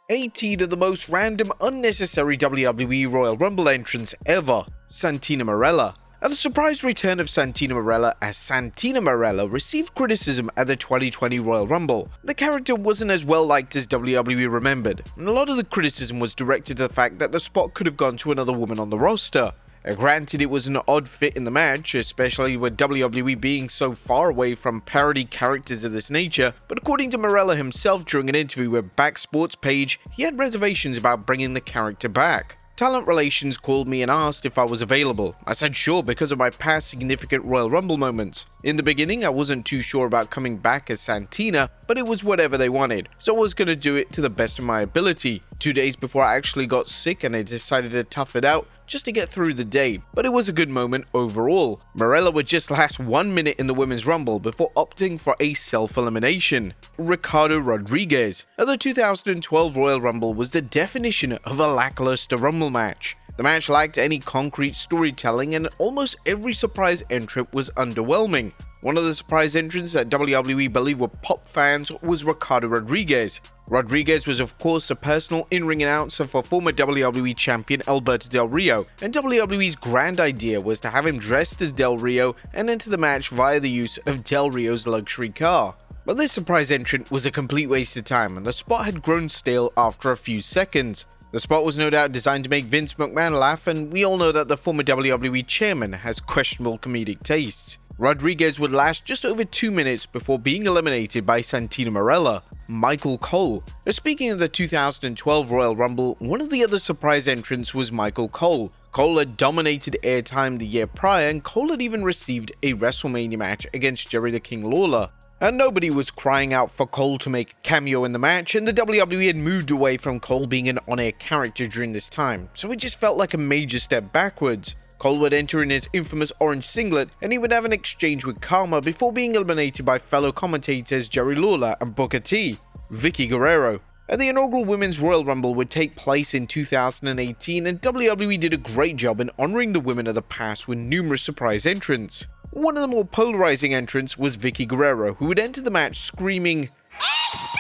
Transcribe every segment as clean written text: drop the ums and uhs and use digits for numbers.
18 of the most random, unnecessary WWE Royal Rumble entrants ever, Santina Marella. And the surprise return of Santina Marella as Santina Marella received criticism at the 2020 Royal Rumble. The character wasn't as well liked as WWE remembered, and a lot of the criticism was directed to the fact that the spot could have gone to another woman on the roster. Granted, it was an odd fit in the match, especially with WWE being so far away from parody characters of this nature, but according to Marella himself during an interview with Back Sports page, he had reservations about bringing the character back. Talent Relations called me and asked if I was available. I said sure because of my past significant Royal Rumble moments. In the beginning, I wasn't too sure about coming back as Santina, but it was whatever they wanted, so I was going to do it to the best of my ability. 2 days before I actually got sick and I decided to tough it out just to get through the day, but it was a good moment overall. Marella would just last 1 minute in the Women's Rumble before opting for a self-elimination. Ricardo Rodriguez at the 2012 Royal Rumble was the definition of a lackluster Rumble match. The match lacked any concrete storytelling and almost every surprise entrant was underwhelming. One of the surprise entrants that WWE believed were pop fans was Ricardo Rodriguez. Rodriguez was of course a personal in-ring announcer for former WWE champion Alberto Del Rio, and WWE's grand idea was to have him dressed as Del Rio and enter the match via the use of Del Rio's luxury car. But this surprise entrant was a complete waste of time, and the spot had grown stale after a few seconds. The spot was no doubt designed to make Vince McMahon laugh, and we all know that the former WWE chairman has questionable comedic tastes. Rodriguez would last just over 2 minutes before being eliminated by Santina Marella. Michael Cole. Now, speaking of the 2012 Royal Rumble, one of the other surprise entrants was Michael Cole. Cole had dominated airtime the year prior, and Cole had even received a WrestleMania match against Jerry the King Lawler. And nobody was crying out for Cole to make a cameo in the match, and the WWE had moved away from Cole being an on-air character during this time, so it just felt like a major step backwards. Cole would enter in his infamous orange singlet, and he would have an exchange with Karma before being eliminated by fellow commentators Jerry Lawler and Booker T. Vicky Guerrero. And the inaugural Women's Royal Rumble would take place in 2018, and WWE did a great job in honoring the women of the past with numerous surprise entrants. One of the more polarizing entrants was Vicky Guerrero, who would enter the match screaming, "Excuse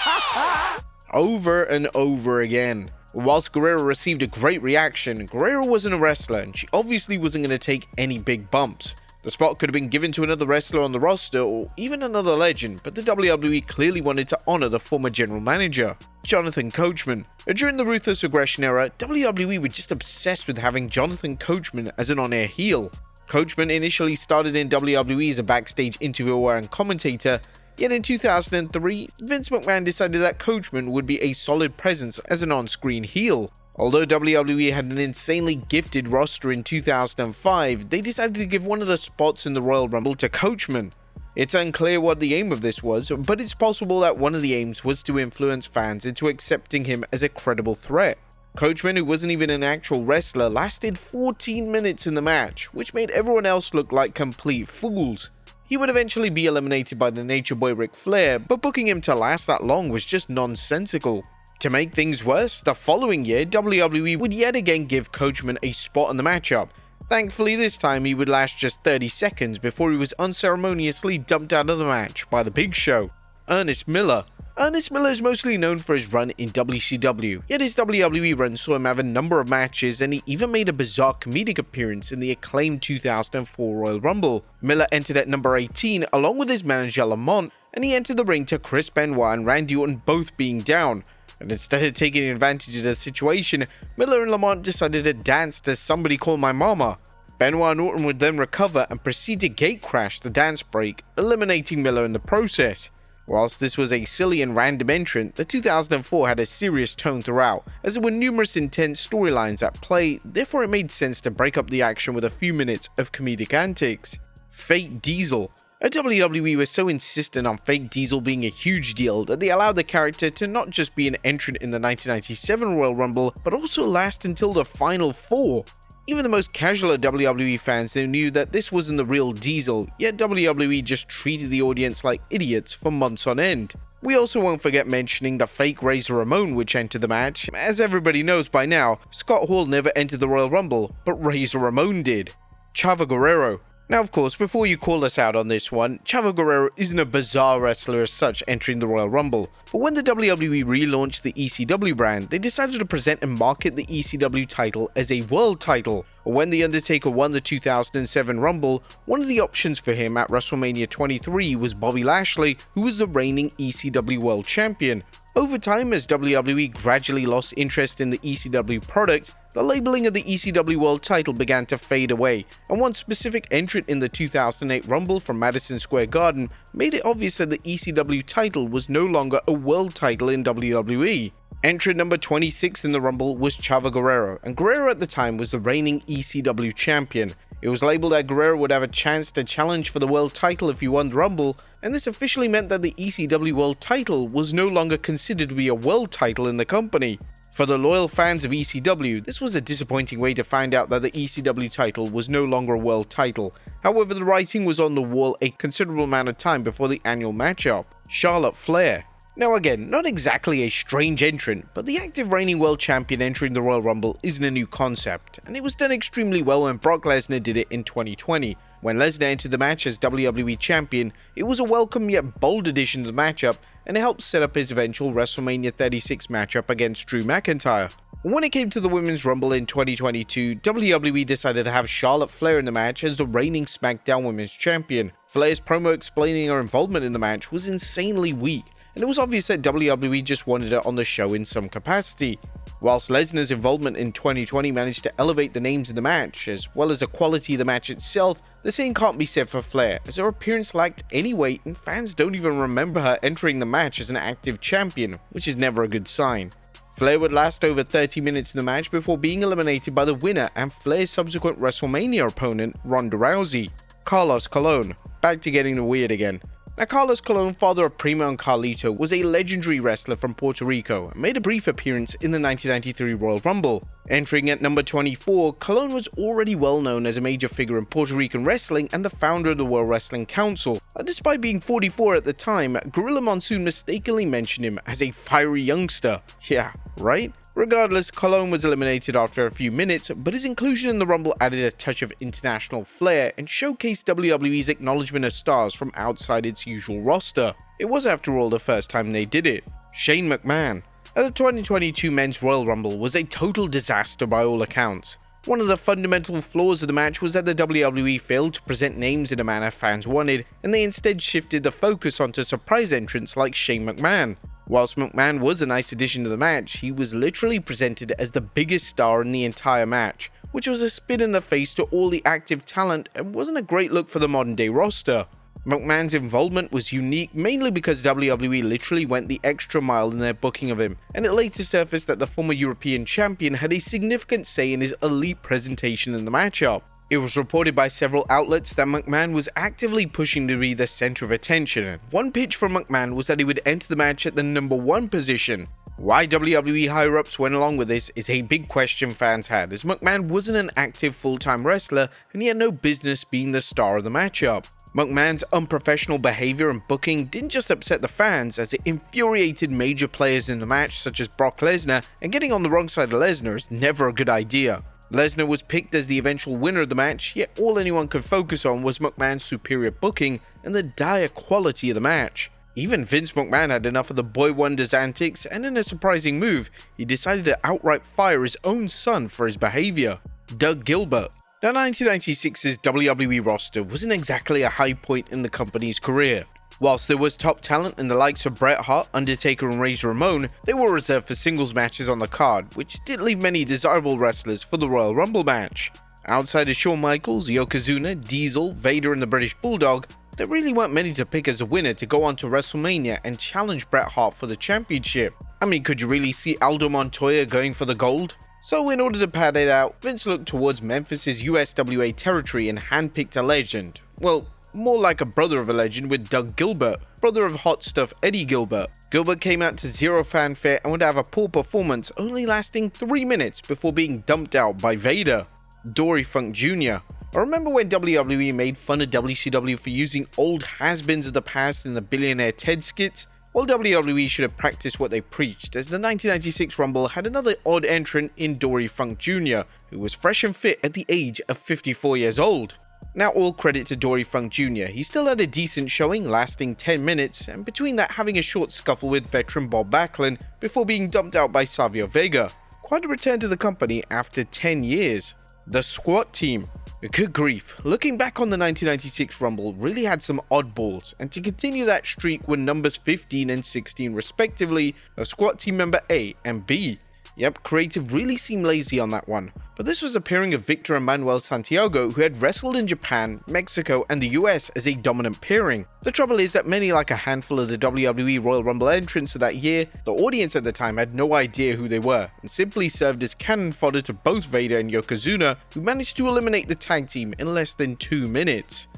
me!" over and over again. Whilst Guerrero received a great reaction, Guerrero wasn't a wrestler and she obviously wasn't going to take any big bumps. The spot could have been given to another wrestler on the roster or even another legend, but the WWE clearly wanted to honor the former general manager, Jonathan Coachman. During the Ruthless Aggression era, WWE were just obsessed with having Jonathan Coachman as an on-air heel. Coachman initially started in WWE as a backstage interviewer and commentator, yet in 2003, Vince McMahon decided that Coachman would be a solid presence as an on-screen heel. Although WWE had an insanely gifted roster in 2005, they decided to give one of the spots in the Royal Rumble to Coachman. It's unclear what the aim of this was, but it's possible that one of the aims was to influence fans into accepting him as a credible threat. Coachman, who wasn't even an actual wrestler, lasted 14 minutes in the match, which made everyone else look like complete fools. He would eventually be eliminated by the Nature Boy Ric Flair, but booking him to last that long was just nonsensical. To make things worse, the following year, WWE would yet again give Coachman a spot in the matchup. Thankfully, this time he would last just 30 seconds before he was unceremoniously dumped out of the match by The Big Show. Ernest Miller. Ernest Miller is mostly known for his run in WCW, yet his WWE run saw him have a number of matches, and he even made a bizarre comedic appearance in the acclaimed 2004 Royal Rumble. Miller entered at number 18 along with his manager Lamont, and he entered the ring to Chris Benoit and Randy Orton both being down. And instead of taking advantage of the situation, Miller and Lamont decided to dance to Somebody Call My Mama. Benoit and Orton would then recover and proceed to gate crash the dance break, eliminating Miller in the process. Whilst this was a silly and random entrant, the 2004 had a serious tone throughout, as there were numerous intense storylines at play, therefore it made sense to break up the action with a few minutes of comedic antics. Fake Diesel. WWE was so insistent on Fake Diesel being a huge deal that they allowed the character to not just be an entrant in the 1997 Royal Rumble, but also last until the Final Four. Even the most casual WWE fans knew that this wasn't the real Diesel, yet WWE just treated the audience like idiots for months on end. We also won't forget mentioning the fake Razor Ramon which entered the match. As everybody knows by now, Scott Hall never entered the Royal Rumble, but Razor Ramon did. Chavo Guerrero. Now, of course, before you call us out on this one, Chavo Guerrero isn't a bizarre wrestler as such entering the Royal Rumble, but when the WWE relaunched the ECW brand, they decided to present and market the ECW title as a world title. When The Undertaker won the 2007 Rumble, one of the options for him at WrestleMania 23 was Bobby Lashley, who was the reigning ECW World Champion. Over time, as WWE gradually lost interest in the ECW product, the labeling of the ECW World title began to fade away, and one specific entrant in the 2008 Rumble from Madison Square Garden made it obvious that the ECW title was no longer a world title in WWE. Entrant number 26 in the Rumble was Chavo Guerrero, and Guerrero at the time was the reigning ECW champion. It was labeled that Guerrero would have a chance to challenge for the world title if he won the Rumble, and this officially meant that the ECW world title was no longer considered to be a world title in the company. For the loyal fans of ECW, this was a disappointing way to find out that the ECW title was no longer a world title. However, the writing was on the wall a considerable amount of time before the annual matchup. Charlotte Flair. Now again, not exactly a strange entrant, but the active reigning world champion entering the Royal Rumble isn't a new concept, and it was done extremely well when Brock Lesnar did it in 2020. When Lesnar entered the match as WWE champion, it was a welcome yet bold addition to the matchup, and it helped set up his eventual WrestleMania 36 matchup against Drew McIntyre. When it came to the Women's Rumble in 2022, WWE decided to have Charlotte Flair in the match as the reigning SmackDown Women's Champion. Flair's promo explaining her involvement in the match was insanely weak, and it was obvious that WWE just wanted her on the show in some capacity. Whilst Lesnar's involvement in 2020 managed to elevate the names in the match, as well as the quality of the match itself, the same can't be said for Flair, as her appearance lacked any weight and fans don't even remember her entering the match as an active champion, which is never a good sign. Flair would last over 30 minutes in the match before being eliminated by the winner and Flair's subsequent WrestleMania opponent, Ronda Rousey. Carlos Colon. Back to getting the weird again. Now, Carlos Colon, father of Primo and Carlito, was a legendary wrestler from Puerto Rico and made a brief appearance in the 1993 Royal Rumble. Entering at number 24, Colon was already well known as a major figure in Puerto Rican wrestling and the founder of the World Wrestling Council. Despite being 44 at the time, Gorilla Monsoon mistakenly mentioned him as a fiery youngster. Yeah, right? Regardless, Colon was eliminated after a few minutes, but his inclusion in the Rumble added a touch of international flair and showcased WWE's acknowledgement of stars from outside its usual roster. It was, after all, the first time they did it. Shane McMahon. The 2022 Men's Royal Rumble was a total disaster by all accounts. One of the fundamental flaws of the match was that the WWE failed to present names in a manner fans wanted, and they instead shifted the focus onto surprise entrants like Shane McMahon. Whilst McMahon was a nice addition to the match, he was literally presented as the biggest star in the entire match, which was a spit in the face to all the active talent and wasn't a great look for the modern day roster. McMahon's involvement was unique mainly because WWE literally went the extra mile in their booking of him, and it later surfaced that the former European champion had a significant say in his elite presentation in the matchup. It was reported by several outlets that McMahon was actively pushing to be the center of attention, and one pitch from McMahon was that he would enter the match at the number 1 position. Why WWE higher-ups went along with this is a big question fans had, as McMahon wasn't an active full-time wrestler and he had no business being the star of the matchup. McMahon's unprofessional behavior and booking didn't just upset the fans, as it infuriated major players in the match such as Brock Lesnar, and getting on the wrong side of Lesnar is never a good idea. Lesnar was picked as the eventual winner of the match, yet all anyone could focus on was McMahon's superior booking and the dire quality of the match. Even Vince McMahon had enough of the boy wonders antics, and in a surprising move, he decided to outright fire his own son for his behavior. Doug Gilbert. Now, 1996's WWE roster wasn't exactly a high point in the company's career. Whilst there was top talent in the likes of Bret Hart, Undertaker and Razor Ramon, they were reserved for singles matches on the card, which did leave many desirable wrestlers for the Royal Rumble match. Outside of Shawn Michaels, Yokozuna, Diesel, Vader and the British Bulldog, there really weren't many to pick as a winner to go on to WrestleMania and challenge Bret Hart for the championship. I mean, could you really see Aldo Montoya going for the gold? So in order to pad it out, Vince looked towards Memphis's USWA territory and handpicked a legend. Well, more like a brother of a legend with Doug Gilbert, brother of Hot Stuff Eddie Gilbert. Gilbert came out to zero fanfare and would have a poor performance, only lasting 3 minutes before being dumped out by Vader. Dory Funk Jr. I remember when WWE made fun of WCW for using old has-beens of the past in the Billionaire Ted skits? Well, WWE should have practiced what they preached, as the 1996 Rumble had another odd entrant in Dory Funk Jr., who was fresh and fit at the age of 54 years old. Now all credit to Dory Funk Jr. He still had a decent showing, lasting 10 minutes, and between that having a short scuffle with veteran Bob Backlund before being dumped out by Savio Vega. Quite a return to the company after 10 years. The Squad Team. Good grief, looking back on the 1996 Rumble really had some oddballs, and to continue that streak were numbers 15 and 16 respectively, a Squad Team member A and B. Yep, creative really seemed lazy on that one. But this was a pairing of Victor and Manuel Santiago, who had wrestled in Japan, Mexico and the US as a dominant pairing. The trouble is that many, like a handful of the WWE Royal Rumble entrants of that year, the audience at the time had no idea who they were, and simply served as cannon fodder to both Vader and Yokozuna, who managed to eliminate the tag team in less than 2 minutes.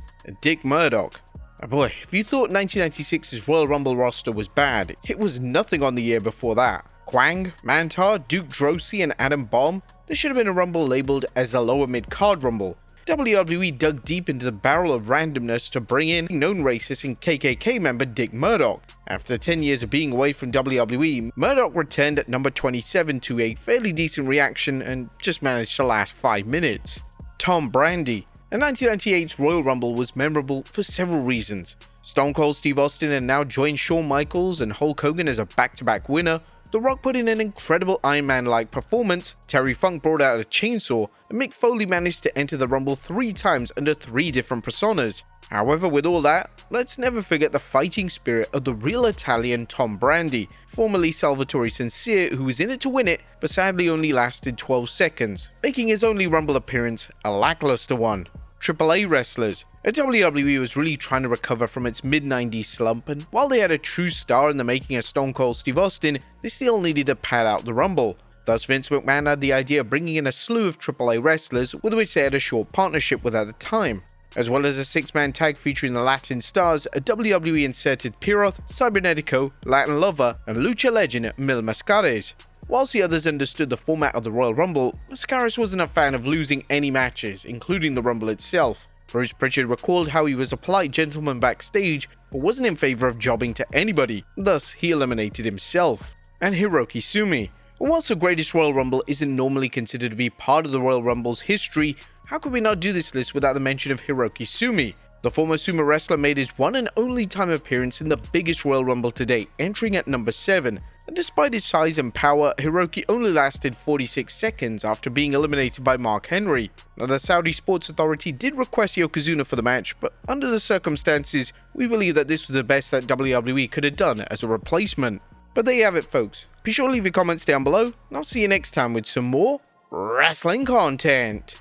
Dick Murdoch. Oh boy, if you thought 1996's Royal Rumble roster was bad, it was nothing on the year before that. Kwang, Mantar, Duke Drosy and Adam Bomb, there should have been a Rumble labeled as the lower mid-card Rumble. WWE dug deep into the barrel of randomness to bring in known racist and KKK member Dick Murdoch. After 10 years of being away from WWE, Murdoch returned at number 27 to a fairly decent reaction and just managed to last 5 minutes. Tom Brandi. The 1998's Royal Rumble was memorable for several reasons. Stone Cold Steve Austin had now joined Shawn Michaels and Hulk Hogan as a back-to-back winner. The Rock put in an incredible Iron Man-like performance, Terry Funk brought out a chainsaw, and Mick Foley managed to enter the Rumble 3 times under 3 different personas. However, with all that, let's never forget the fighting spirit of the real Italian Tom Brandi, formerly Salvatore Sincere, who was in it to win it, but sadly only lasted 12 seconds, making his only Rumble appearance a lackluster one. AAA wrestlers. WWE was really trying to recover from its mid-90s slump, and while they had a true star in the making of Stone Cold Steve Austin, they still needed to pad out the Rumble. Thus, Vince McMahon had the idea of bringing in a slew of AAA wrestlers with which they had a short partnership with at the time. As well as a 6-man tag featuring the Latin stars, WWE inserted Piroth, Cybernetico, Latin Lover, and Lucha legend Mil Mascares. Whilst the others understood the format of the Royal Rumble, Mascares wasn't a fan of losing any matches, including the Rumble itself. Bruce Pritchard recalled how he was a polite gentleman backstage, but wasn't in favour of jobbing to anybody, thus he eliminated himself. And Hiroki Sumi. Whilst the greatest Royal Rumble isn't normally considered to be part of the Royal Rumble's history, how could we not do this list without the mention of Hiroki Sumi? The former sumo wrestler made his one and only time appearance in the biggest Royal Rumble to date, entering at number 7. And despite his size and power, Hiroki only lasted 46 seconds after being eliminated by Mark Henry. Now, the Saudi Sports Authority did request Yokozuna for the match, but under the circumstances, we believe that this was the best that WWE could have done as a replacement. But there you have it, folks. Be sure to leave your comments down below, and I'll see you next time with some more wrestling content.